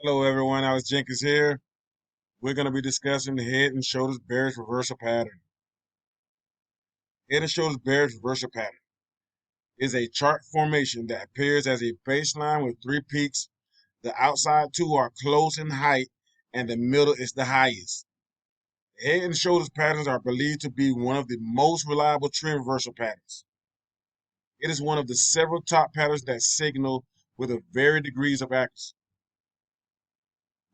Hello everyone, Alex Jenkins here. We're going to be discussing the head and shoulders bearish reversal pattern. Head and shoulders bearish reversal pattern is a chart formation that appears as a baseline with three peaks. The outside two are close in height and the middle is the highest. Head and shoulders patterns are believed to be one of the most reliable trend reversal patterns. It is one of the several top patterns that signal with a varied degrees of accuracy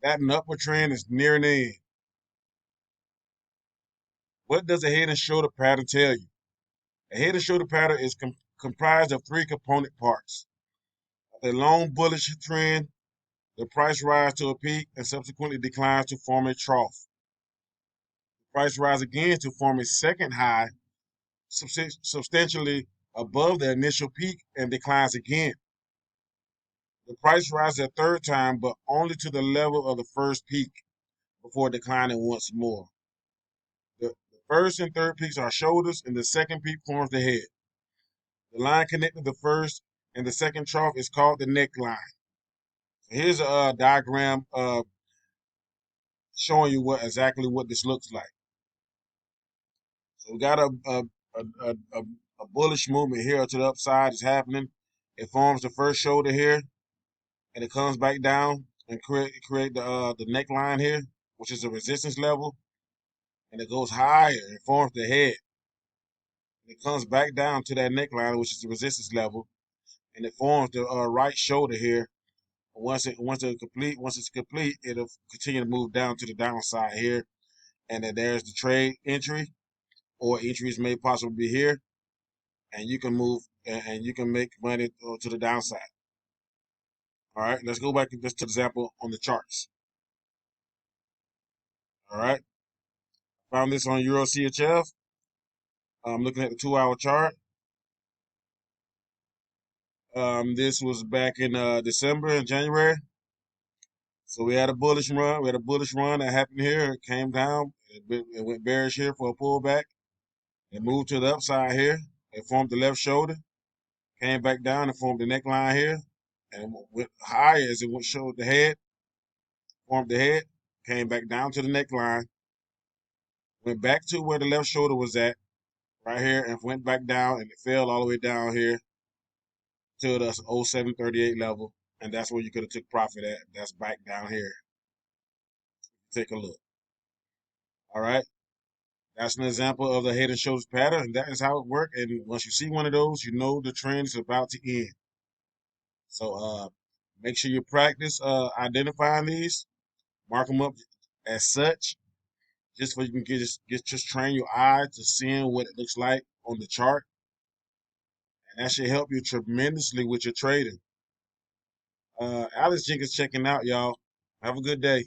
that an upward trend is nearing the end. What does a head and shoulder pattern tell you? A head and shoulder pattern is comprised of three component parts. A long bullish trend, the price rise to a peak and subsequently declines to form a trough. The price rise again to form a second high, substantially above the initial peak and declines again. The price rises a third time, but only to the level of the first peak before declining once more. The first and third peaks are shoulders, and the second peak forms the head. The line connecting the first and the second trough is called the neckline. Here's a diagram showing you exactly what this looks like. So we got a bullish movement here to the upside is happening. It forms the first shoulder here, and it comes back down and create the neckline here, which is a resistance level, and it goes higher and forms the head. And it comes back down to that neckline, which is the resistance level, and it forms the right shoulder here. Once it's complete, it'll continue to move down to the downside here, and then there's the trade entry, or entries may possibly be here, and you can move and you can make money to the downside. All right, let's go back to this example on the charts. All right, found this on Euro CHF. I'm looking at the 2-hour chart. This was back in December and January. So we had a bullish run. We had a bullish run that happened here. It came down. It went bearish here for a pullback. It moved to the upside here. It formed the left shoulder. Came back down and formed the neckline here. And went higher as it showed the head. Formed the head. Came back down to the neckline. Went back to where the left shoulder was at, right here, and went back down, and it fell all the way down here to the 0738 level. And that's where you could have took profit at. That's back down here. Take a look. All right. That's an example of the head and shoulders pattern, and that is how it works. And once you see one of those, you know the trend is about to end. So make sure you practice identifying these, mark them up as such, just so you can just train your eye to seeing what it looks like on the chart, and that should help you tremendously with your trading. Alex Jenkins checking out, y'all. Have a good day.